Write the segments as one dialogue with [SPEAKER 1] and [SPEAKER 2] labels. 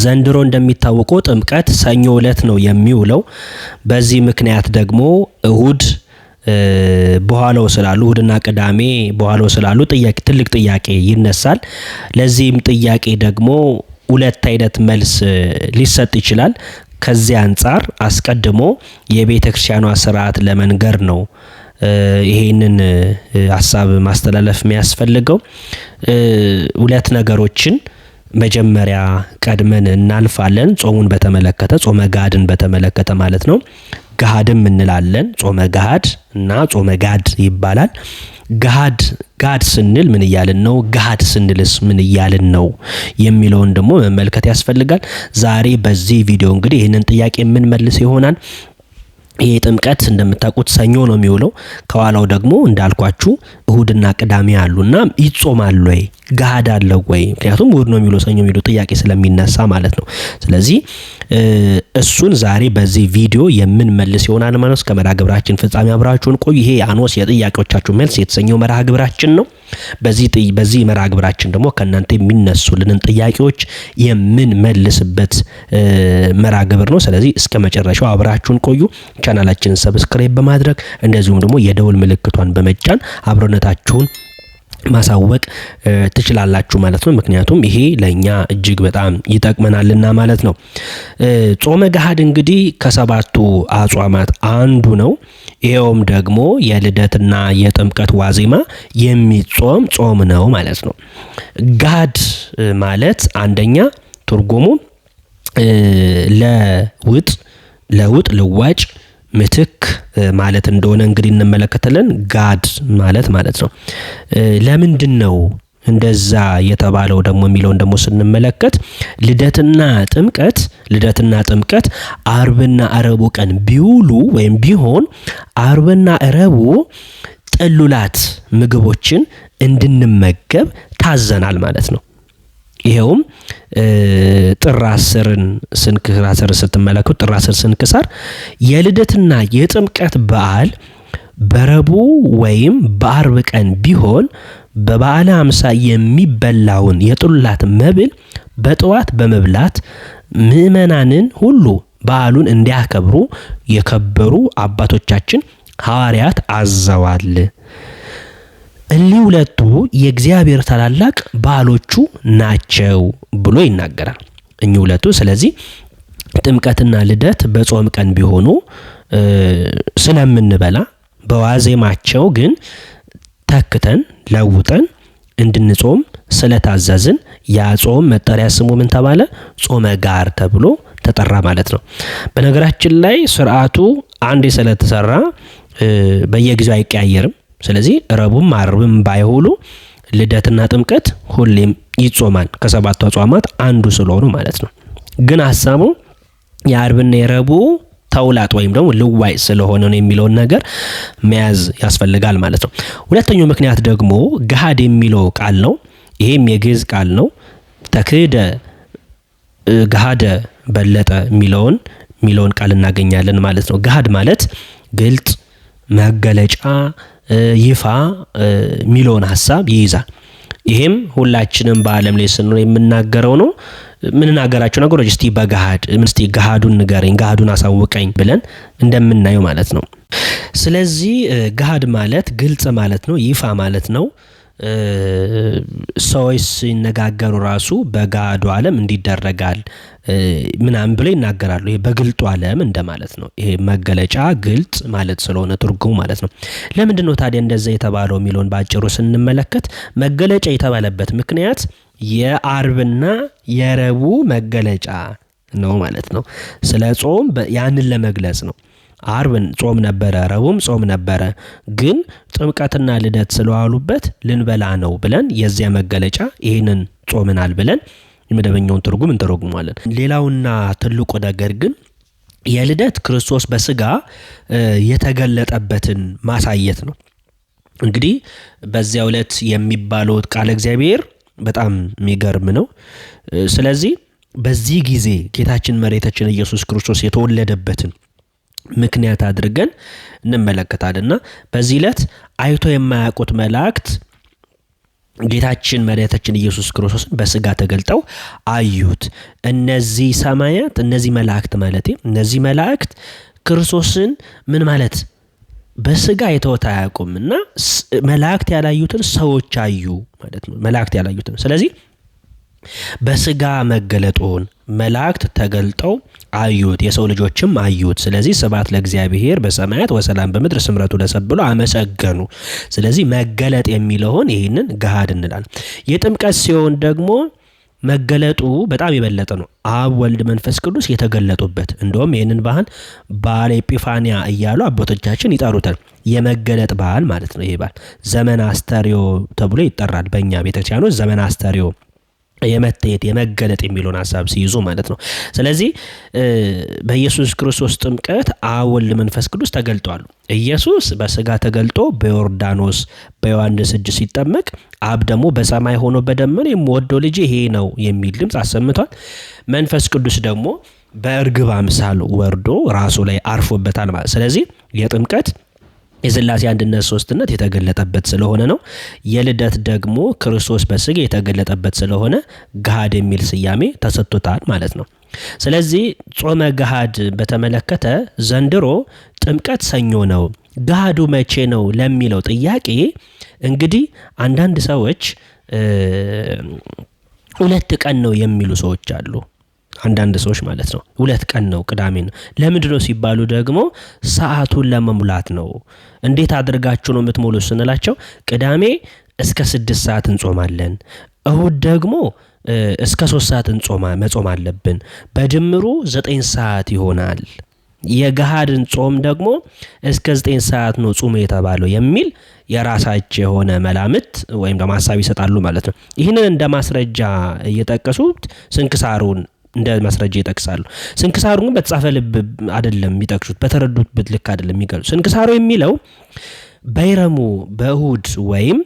[SPEAKER 1] ዘንድሮ እንደሚታወቀው ጥምቀት ሰኞ ዕለት ነው የሚውለው። በዚህ ምክንያት ደግሞ እሁድ በኋላው ስላሉ እሁድና ቅዳሜ በኋላው ስላሉ ትልቅ ጥያቄ ይነሳል። ለዚህም ጥያቄ ደግሞ ሁለት አይነት መልስ ሊሰጥ ይችላል። ከዚህ አንፃር አስቀድሞ የቤተክርስቲያኗ ስርዓት ለመንገር ነው ይሄንን ሐሳብ ማስተላለፍ የሚያስፈልገው። ሁለት ነገሮችን መጀመሪያ ቀድመን እናልፋለን። ጾሙን በተመለከተ ጾመ ጋድን በተመለከተ ማለት ነው። ጋድም እንላለን። ጾመ ጋድ እና ጾመ ጋድ ይባላል። ጋድ ስንል ምን እያልን ነው? ጋድ ስንልስ ምን እያልን ነው የሚለውን ደግሞ መመልከት ያስፈልጋል። ዛሬ በዚህ ቪዲዮ እንግዲህ ይህንን ጥያቄ የምንመልስ ይሆናል። ይሄ ጥምቀት እንደምታውቁት ሰኞ ነው የሚውለው። ከኋላው ደግሞ እንዳልኳችሁ እሁድና ቅዳሜ አሉና ይጾማል ወይ ጋድ አለ ወይ? ምክንያቱም እሁድ ነው የሚውለው ሰኞ የሚለው ጥያቄ ስለሚነሳ ማለት ነው። ስለዚህ እሱን ዛሬ በዚህ ቪዲዮ የምንመልስ ይሆናል ማለት ነው። እስከ መርሃ ግብራችን ፍጻሜ አብራችሁን ቆዩ። ይሄ አኖስ የጥያቄዎቻችሁ መልስ የተሰኘው መርሃ ግብራችን ነው። በዚህ መርሃ ግብራችን ደግሞ ከእናንተ የሚነሱልንን ጥያቄዎች የምንመልስበት መርሃ ግብር ነው። ስለዚህ እስከ መጨረሻው አብራችሁን ቆዩ። ቻናላችንን ሰብስክራይብ በማድረግ እንደዚሁም ደግሞ የደውል ምልክቷን በመጫን አብሮነታችሁን ማሳወቅ ትችላላችሁ ማለት ነው። ምክንያቱም ይሄ ለኛ እጅግ በጣም ይጠቅመናልና ማለት ነው። ጾመ ገሃድ እንግዲህ ከሰባቱ አጽዋማት አንዱ ነው። ይሄውም ደግሞ የልደትና የጥምቀት ዋዜማ የሚጾም ጾም ነው ማለት ነው። ጋድ ማለት አንደኛ ትርጉሙ ለውጥ ልዋጭ ምትክ ማለት እንደሆነ እንግዲህ እንመለከታለን። ጋድ ማለት ነው። ለምንድነው እንደዛ የተባለው ደግሞ የሚለውን ደግሞ ስንመለከት ልደትና ጥምቀት አርብና ረቡ ቀን ቢውሉ ወይም ቢሆን አርብና ረቡ ጥሉላት ምግቦችን እንድንመገብ ታዘናል ማለት ነው። ይሄውም ጥር 10ን ስንክሳር ስትመለከቱ ጥር 10 ስንክሳር የልደትና የጥምቀት በዓል በረቡ ወይም በአርብ ቀን ቢሆን በበዓለ ሃምሳ የሚበላውን የጥሉላት መብል በጠዋት በመብላት ምዕመናንን ሁሉ በዓሉን እንዲያከብሩ የከበሩ አባቶቻችን ሐዋርያት አዘዋል። እሊህ ሁለቱ የእግዚአብሔር ታላላቅ በዓሎቹ ናቸው ብሎ ይናገራል። እኚህ ሁለቱ ስለዚህ ጥምቀትና ልደት በጾም ቀን ቢሆኑ ስለምንበላ በዋዜማቸው ግን ተክተን ለውጠን እንድንጾም ስለታዘዝን ያ ጾም መጠሪያ ስሙ ምን ተባለ? ጾመ ጋር ተብሎ ተጠራ ማለት ነው። በነገራችን ላይ ስርዓቱ አንዴ ስለተሰራ በየጊዜው አይቀያየርም። ስለዚህ ረቡም አርብም ባይሆኑ ልደትና ጥምቀት ሁሌም ይጾማል ከሰባቱ አጽዋማት አንዱ ስለሆኑ ማለት ነው። ግን ሐሳቡ የአርብና የረቡ ተውላጥ ወይም ደግሞ ልዋጭ ስለሆነ ነው የሚለውን ነገር መያዝ ያስፈልጋል ማለት ነው። ሁለተኛው ምክንያት ደግሞ ገሃድ የሚለው ቃል ነው። ይሄም የግዕዝ ቃል ነው። ተክህደ ገሃደ በለጠ የሚለውን ቃል እናገኛለን ማለት ነው። ገሃድ ማለት ግልጥ፣ መገለጫ፣ ይፋ የሚለውን ሐሳብ ይይዛል። ይሄም ሁላችንም በዓለም ላይ ስንኖር የምናገረው ነው። ምንናገራቸው ነገሮች እስቲ ገሃዱን ንገረኝ፣ ገሃዱን አሳውቀኝ ብለን እንደምናየው ማለት ነው። ስለዚህ ገሃድ ማለት ግልጽ ማለት ነው፣ ይፋ ማለት ነው። ሰዎች ሲነጋገሩ ራሱ በገሃዱ ዓለም እንዲደረጋል ምናምን ብለው ይናገራሉ። ይሄ በግልጡ ዓለም እንደማለት ነው። ይሄ መገለጫ ግልጽ ማለት ስለሆነ ትርጉሙ ማለት ነው። ለምንድን ነው ታዲያ እንደዛ የተባለው የሚለውን ባጭሩ ስንመለከት መገለጫ የተባለበት ምክንያት የአርብና የረቡ መገለጫ ነው ማለት ነው። ስለ ጾም ያንን ለመግለጽ ነው። አርብን ጾም ነበረ፣ ረቡም ጾም ነበረ። ግን ጥምቀትና ልደት ስለዋሉበት ልንበላ ነው ብለን የዚያ መገለጫ ይህንን ጾምናል ብለን የመደበኛውን ትርጉም እንተረጉማለን። ሌላውና ትልቁ ነገር ግን የልደት ክርስቶስ በስጋ የተገለጠበትን ማሳየት ነው። እንግዲህ በዚያው ዕለት የሚባለው ቃለ እግዚአብሔር በጣም የሚገርም ነው። ስለዚህ በዚህ ጊዜ ጌታችን መድኃኒታችን ኢየሱስ ክርስቶስ የተወለደበትን ምክንያት አድርገን እንመለከታለንና በዚህ ዕለት አይቶ የማያውቁት መላእክት ጌታችን መድኃኒታችን ኢየሱስ ክርስቶስን በስጋ ተገልጠው አዩት። እነዚህ ሰማያት እነዚህ መላእክት ማለት እነዚህ መላእክት ክርስቶስን ምን ማለት በስጋ የተወታ ያቆምና መላእክት ያላዩትን ሰዎች አዩ ማለት ነው። መላእክት ያላዩትን ስለዚህ በስጋ መገለጡን መላእክት ተገልጠው አዩት፣ የሰው ልጆችም አዩት። ስለዚህ ስብሐት ለእግዚአብሔር በሰማያት ወሰላም በምድር ስምረቱ ለሰብእ ብለው አመሰገኑ። ስለዚህ መገለጥ የሚለውን ይህንን ገሃድ እንላለን። የጥምቀት ሲሆን ደግሞ መገለጡ በጣም የበለጠ ነው። አብ ወልድ መንፈስ ቅዱስ የተገለጡበት እንደውም ይህንን ባህል በዓለ ኤጲፋንያ እያሉ አባቶቻችን ይጠሩታል። የመገለጥ በዓል ማለት ነው። ይሄ በዓል ዘመነ አስተርእዮ ተብሎ ይጠራል። በእኛ ቤተክርስቲያኖች ዘመነ አስተርእዮ የመታየት የመገለጥ የሚለውን ሐሳብ ሲይዙ ማለት ነው። ስለዚህ በኢየሱስ ክርስቶስ ጥምቀት አብ ወልድ መንፈስ ቅዱስ ተገልጠዋል። ኢየሱስ በስጋ ተገልጦ በዮርዳኖስ በዮሐንስ እጅ ሲጠመቅ አብ ደግሞ በሰማይ ሆኖ በደመና የምወደው ልጄ ይሄ ነው የሚል ድምፅ አሰምቷል። መንፈስ ቅዱስ ደግሞ በእርግብ አምሳል ወርዶ ራሱ ላይ አርፎበታል ማለት። ስለዚህ የጥምቀት የሥላሴ አንድነት ሶስትነት የተገለጠበት ስለሆነ ነው። የልደት ደግሞ ክርስቶስ በስጋ የተገለጠበት ስለሆነ ገሃድ የሚል ስያሜ ተሰጥቶታል ማለት ነው። ስለዚህ ጾመ ገሃድ በተመለከተ ዘንድሮ ጥምቀት ሰኞ ነው፣ ገሃዱ መቼ ነው ለሚለው ጥያቄ እንግዲህ አንዳንድ ሰዎች 2 ቀን ነው የሚሉ ሰዎች አሉ። አንዳንድ ሰዎች ማለት ነው 2 ቀን ነው ቅዳሜ ነው። ለምንድን ነው ሲባሉ ደግሞ ሰዓቱን ለመሙላት ነው። እንዴት አድርጋችሁ ነው የምትሞሉት ስንላቸው ቅዳሜ እስከ 6 ሰዓት እንጾማለን፣ እሁድ ደግሞ እስከ 3 ሰዓት መጾም አለብን፣ በድምሩ 9 ሰዓት ይሆናል። የገሃድን ጾም ደግሞ እስከ 9 ሰዓት ነው ጾሙ የተባለው የሚል የራሳቸው የሆነ መላምት ወይም ደግሞ ሐሳብ ይሰጣሉ ማለት ነው። ይህንን እንደ ማስረጃ እየጠቀሱት ስንክሳሩን እንደ ማስረጃ ይጠቅሳሉ። ስንክሳሩ ግን በተጻፈ ልብ አይደለም የሚጠቅሱት፣ በተረዱት ልክ አይደለም የሚገልጹ። ስንክሳሩ የሚለው በይረሙ በእሁድ ወይም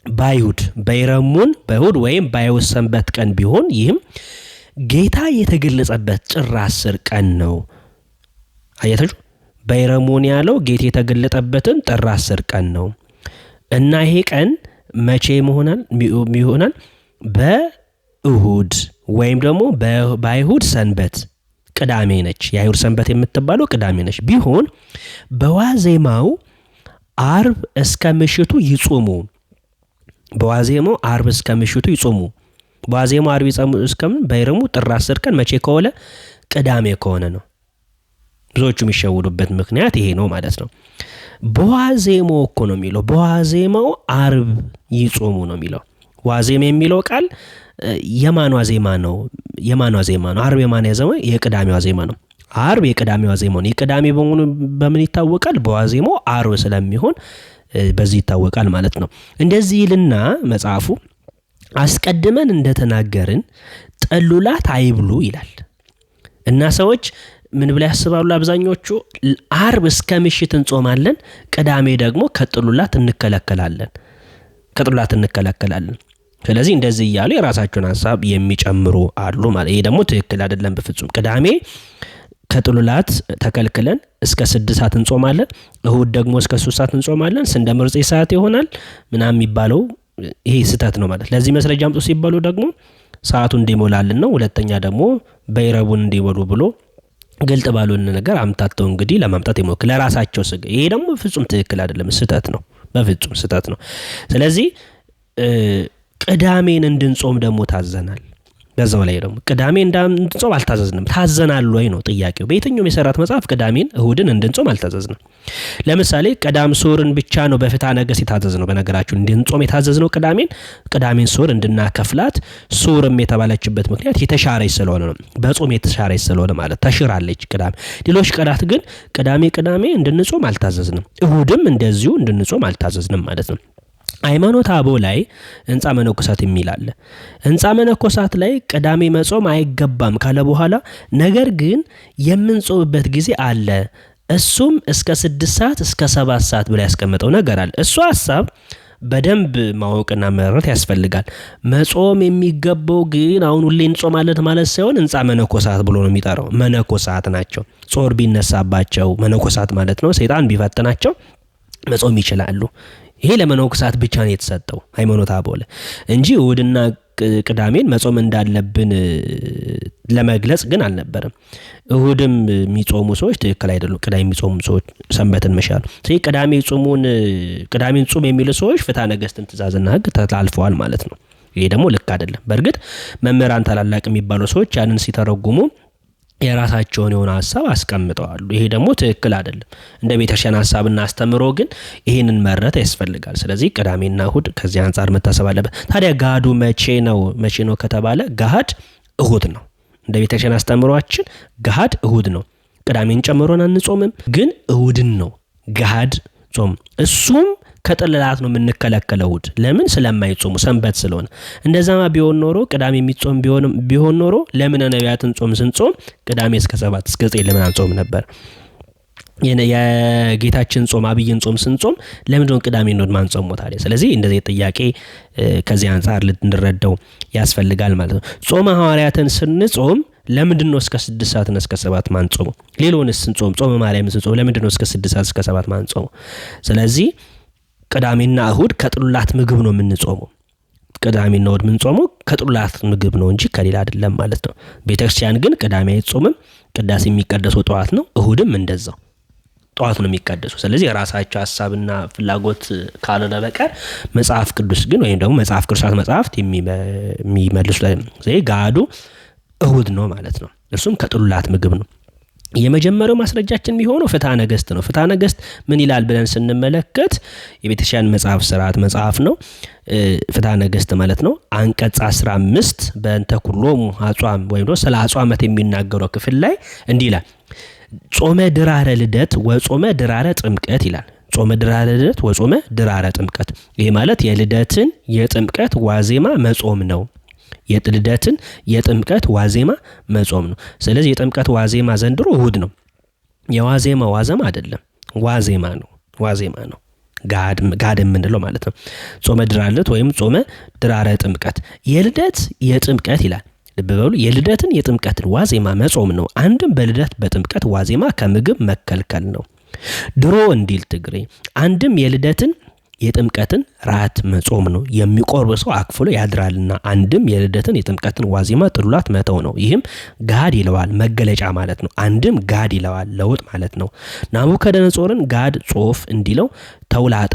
[SPEAKER 1] ባይሁድ በይረሙን በእሁድ ወይም ባይሁድ ሰንበት ቀን ቢሆን ይህም ጌታ የተገለጸበት ጥር 10 ቀን ነው። አያታችሁ በይረሙን ያለው ጌታ የተገለጠበትን ጥር 10 ቀን ነው እና ይሄ ቀን መቼ ይሆናል? በእሁድ ወይም ደግሞ በአይሁድ ሰንበት ቅዳሜ ነች። የአይሁድ ሰንበት የምትባለው ቅዳሜ ነች። ቢሆን በዋዜማው አርብ እስከ ምሽቱ ይጾሙ። በዋዜማው አርብ እስከ ምሽቱ ይጾሙ። በዋዜማው አርብ ይጾሙ እስከምን በይረሙ ጥር 10 ቀን መቼ ከሆነ ቅዳሜ ከሆነ ነው። ብዙዎቹ የሚሸውዱበት ምክንያት ይሄ ነው ማለት ነው። በዋዜማው እኮ ነው የሚለው። በዋዜማው አርብ ይጾሙ ነው የሚለው። ዋዜማ የሚለው ቃል የማን ዋዜማ ነው? የማን ዋዜማ ነው? አርብ የማን ዋዜማ? የቅዳሜ ዋዜማ ነው። አርብ የቅዳሜ ዋዜማ ነው። የቅዳሜ በመሆኑ በምን ይታወቃል? በዋዜማው አርብ ስለሚሆን በዚህ ይታወቃል ማለት ነው። እንደዚህ ይልና መጽሐፉ አስቀድመን እንደተናገርን ጥሉላት አይብሉ ይላል እና ሰዎች ምን ብለው ያስባሉ? አብዛኞቹ አርብ እስከ ምሽት እንጾማለን፣ ቅዳሜ ደግሞ ከጥሉላት እንከለከላለን። ስለዚህ እንደዚህ እያሉ የራሳቸውን ሐሳብ የሚጨምሩ አሉ ማለት። ይሄ ደግሞ ትክክል አይደለም በፍጹም። ቅዳሜ ከጥሉላት ተከልክለን እስከ 6 ሰዓት እንጾማለን፣ እሁድ ደግሞ እስከ 3 ሰዓት እንጾማለን፣ ስንደምር 9 ሰዓት ይሆናል ምናምን የሚባለው ይሄ ስህተት ነው ማለት። ለዚህ መስረጃ አምጡ ሲባሉ ደግሞ ሰዓቱ እንዲሞላልን ነው። ሁለተኛ ደግሞ በይረቡን እንዲበሉ ብሎ ግልጥ ባሉን ነገር አምታተው እንግዲህ ለማምጣት ይሞክሩ ለራሳቸው ስጋ። ይሄ ደግሞ ፍጹም ትክክል አይደለም፣ ስህተት ነው፣ በፍጹም ስህተት ነው። ስለዚህ ቅዳሜን እንድንጾም ደግሞ ታዘናል። በዛው ላይ ደግሞ ቅዳሜ እንድንጾም አልታዘዝንም። ታዘናል ወይ ነው ጥያቄው። በየትኛውም የሰራት መጽሐፍ ቅዳሜን እሁድን እንድንጾም አልታዘዝንም። ለምሳሌ ቀዳም ሱርን ብቻ ነው በፍትሐ ነገሥት የታዘዝ ነው። በነገራችሁ እንድንጾም የታዘዝ ነው ቅዳሜን ሱር እንድናከፍላት። ሱርም የተባለችበት ምክንያት የተሻረች ስለሆነ ነው። በጾም የተሻረች ስለሆነ ማለት ተሽራለች ቅዳሜ። ሌሎች ቀናት ግን ቅዳሜ እንድንጾም አልታዘዝንም። እሁድም እንደዚሁ እንድንጾም አልታዘዝንም ማለት ነው። ሃይማኖተ አበው ላይ ሕንጻ መነኮሳት የሚል አለ። ሕንጻ መነኮሳት ላይ ቅዳሜ መጾም አይገባም ካለ በኋላ ነገር ግን የምንጾምበት ጊዜ አለ። እሱም እስከ 6 ሰዓት እስከ 7 ሰዓት ብላ ያስቀመጠው ነገር አለ። እሱ ሐሳብ በደንብ ማወቅና መረዳት ያስፈልጋል። መጾም የሚገባው ግን አሁን ሁሌ እንጾማለን ማለት ሳይሆን ሕንጻ መነኮሳት ብሎ ነው የሚጠራው። መነኮሳት ናቸው። ጾር ቢነሳባቸው መነኮሳት ማለት ነው። ሰይጣን ቢፈትናቸው መጾም ይችላሉ። ይሄ ለመነኮሳት ብቻ ነው የተሰጠው ሃይማኖተ አበው እንጂ እሁድና ቅዳሜን መጾም እንዳለብን ለመግለጽ ግን አልነበረም። እሁድም የሚጾሙ ሰዎች ትክክል አይደሉም። ቅዳሜ የሚጾሙ ሰዎች ሰንበትን መሻር። ስለዚህ ቅዳሜን ጾም የሚሉ ሰዎች ፍትሐ ነገሥትን ትእዛዝና ሕግ ተላልፈዋል ማለት ነው። ይሄ ደግሞ ልክ አይደለም። በእርግጥ መምህራን ታላላቅ የሚባሉ ሰዎች ያንን ሲተረጉሙ የራሳቸውን የሆነ ሐሳብ አስቀምጠዋል። ይሄ ደግሞ ትክክል አይደለም። እንደ ቤተክርስቲያን ሐሳብና አስተምሮ ግን ይሄንን መረጥ ያስፈልጋል። ስለዚህ ቅዳሜና እሁድ ከዚህ አንፃር መታሰብ አለበት። ታዲያ ገሃዱ መቼ ነው ከተባለ ገሃድ እሁድ ነው። እንደ ቤተክርስቲያን አስተምሯችን ገሃድ እሁድ ነው። ቅዳሜን ጨምሮን አንጾምም፣ ግን እሁድን ነው ገሃድ ጾም። እሱም ከጥልላት ነው የምንከለከለው እሁድ። ለምን? ስለማይጾሙ ሰንበት ስለሆነ። እንደዛማ ቢሆን ኖሮ ቅዳሜ የሚጾም ቢሆን ኖሮ ለምን ነቢያትን ጾም ስንጾም ቅዳሜ እስከ 7 እስከ 9 ለምን አንጾም ነበር? የጌታችን ጾም አብይን ጾም ስንጾም ለምንድን ነው ቅዳሜ ነው ማንጾመው ታዲያ? ስለዚህ እንደዚህ ጥያቄ ከዚህ አንፃር ልንረዳው ያስፈልጋል ማለት ነው። ጾመ ሐዋርያትን ስንጾም ለምንድን ነው እስከ 6 ሰዓት እና እስከ 7 ማንጾመው? ሌሎንስ ስንጾም ጾመ ማርያምን ስንጾም ለምንድን ነው እስከ 6 ሰዓት እስከ 7 ማንጾመው? ስለዚህ ቅዳሜና እሁድ ከጥሉላት ምግብ ነው የምንጾመው። ቅዳሜና እሁድ የምንጾመው ከጥሉላት ምግብ ነው እንጂ ከሌላ አይደለም ማለት ነው። ቤተክርስቲያን ግን ቅዳሜ አይጾምም። ቅዳሴ የሚቀደሰው ጠዋት ነው። እሁድም እንደዛው ጠዋት ነው የሚቀደሱ። ስለዚህ የራሳቸው ሐሳብና ፍላጎት ካልሆነ በቀር መጽሐፍ ቅዱስ ግን ወይም ደግሞ መጽሐፍ ቅዱሳት መጽሐፍት የሚመልሱ ስለዚህ ገሃዱ እሁድ ነው ማለት ነው። እርሱም ከጥሉላት ምግብ ነው። የመጀመሪያው ማስረጃችን የሚሆነው ፍትሐ ነገሥት ነው። ፍትሐ ነገሥት ምን ይላል ብለን ስንመለከት የቤተክርስቲያን መጽሐፍ ስርዓት መጽሐፍ ነው። ፍትሐ ነገሥት ማለት ነው። አንቀጽ 15 በእንተ ኩሎሙ አጽዋም ወይም ደግሞ ስለ አጽዋማት የሚናገረው ክፍል ላይ እንዲህ ይላል። ጾመ ድራረ ልደት ወጾመ ድራረ ጥምቀት ይላል። ጾመ ድራረ ልደት ወጾመ ድራረ ጥምቀት። ይሄ ማለት የልደትን የጥምቀት ዋዜማ መጾም ነው። የልደትን የጥምቀት ዋዜማ መጾም ነው። ስለዚህ የጥምቀት ዋዜማ ዘንድሮ እሁድ ነው። የዋዜማ አይደለም፣ ዋዜማ ነው። ጋድ የምንለው ማለት ነው። ጾመ ድራረ ልደት ወይም ጾመ ድራረ ጥምቀት። የልደት የጥምቀት ይላል። ልብ በሉ፣ የልደትን የጥምቀትን ዋዜማ መጾም ነው። አንድም በልደት በጥምቀት ዋዜማ ከምግብ መከልከል ነው። ድሮ እንዲል ትግሬ አንድም የልደትን የጥምቀትን ራት መጾም ነው። የሚቆርብ ሰው አክፍሎ ያድራልና። አንድም የልደትን የጥምቀትን ዋዜማ ጥሉላት መተው ነው። ይህም ጋድ ይለዋል፣ መገለጫ ማለት ነው። አንድም ጋድ ይለዋል፣ ለውጥ ማለት ነው። ናቡከደነጾርን ጋድ ጾፍ እንዲለው ተውላጠ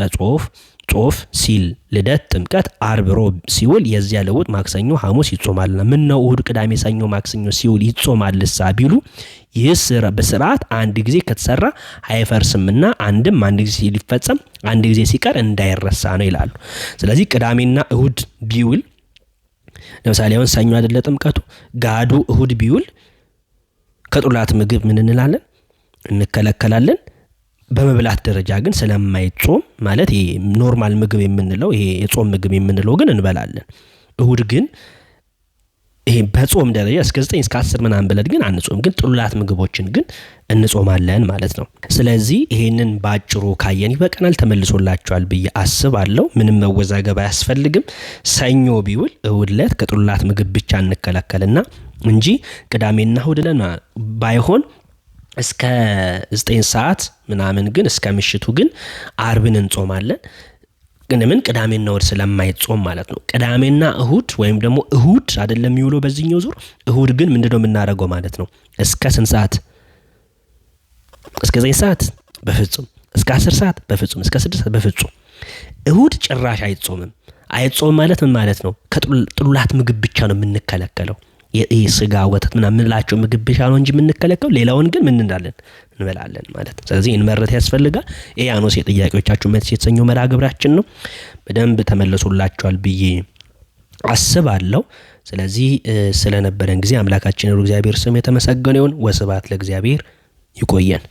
[SPEAKER 1] ጾፍ ሲል ልደት ጥምቀት ዓርብ ሮብ ሲውል የዚያ ለውጥ ማክሰኞ ሐሙስ ይጾማልና። ምን ነው እሁድ ቅዳሜ ሰኞ ማክሰኞ ሲውል ይጾማልሳ ቢሉ ይህስ በስርዓት አንድ ጊዜ ከተሰራ አይፈርስምና አንድም አንድ ጊዜ ሊፈጸም አንድ ጊዜ ሲቀር እንዳይረሳ ነው ይላሉ። ስለዚህ ቅዳሜና እሁድ ቢውል ለምሳሌ አሁን ሰኞ አይደለ ጥምቀቱ፣ ጋዱ እሁድ ቢውል ከጥሉላት ምግብ ምን እንላለን? እንከለከላለን። በመብላት ደረጃ ግን ስለማይጾም ማለት ይሄ ኖርማል ምግብ የምንለው ይሄ የጾም ምግብ የምንለው ግን እንበላለን። እሁድ ግን ይሄ በጾም ደረጃ እስከ 9 እስከ 10 ምናምን ብለን ግን አንጾም፣ ግን ጥሉላት ምግቦችን ግን እንጾማለን ማለት ነው። ስለዚህ ይሄንን ባጭሩ ካየን ይበቃናል። ተመልሶላችኋል ብዬ አስባለሁ። ምንም መወዛገብ አያስፈልግም። ሰኞ ቢውል እሁድ ዕለት ከጥሉላት ምግብ ብቻ እንከለከልና እንጂ ቅዳሜና እሁድ ዕለት ባይሆን እስከ 9 ሰዓት ምናምን ግን እስከ ምሽቱ ግን ዓርብን እንጾማለን። ግን ምን ቅዳሜና እሁድ ስለማይጾም ማለት ነው። ቅዳሜና እሁድ ወይም ደግሞ እሁድ አይደለም የሚውለው በዚህኛው ዙር። እሁድ ግን ምንድነው የምናደርገው ማለት ነው? እስከ 8 ሰዓት እስከ 9 ሰዓት በፍጹም፣ እስከ 10 ሰዓት በፍጹም፣ እስከ 6 ሰዓት በፍጹም። እሁድ ጭራሽ አይጾም ማለት ምን ማለት ነው? ከጥሉላት ምግብ ብቻ ነው የምንከለከለው። ስጋ ወተት ምናምን የምንላቸው ምግብ ብቻ ነው እንጂ የምንከለከለው፣ ሌላውን ግን ምን እንዳለን እንበላለን ማለት ነው። ስለዚህ እንመረጥ ያስፈልጋል። ይሄ አኖስ የጥያቄዎቻችሁ መልስ የተሰኘው መርሃ ግብራችን ነው። በደንብ ተመልሶላችኋል ብዬ አስባለሁ። ስለዚህ ስለነበረን ጊዜ አምላካችን እግዚአብሔር ስም የተመሰገነ ይሁን። ወስብሐት ለእግዚአብሔር። ይቆየን።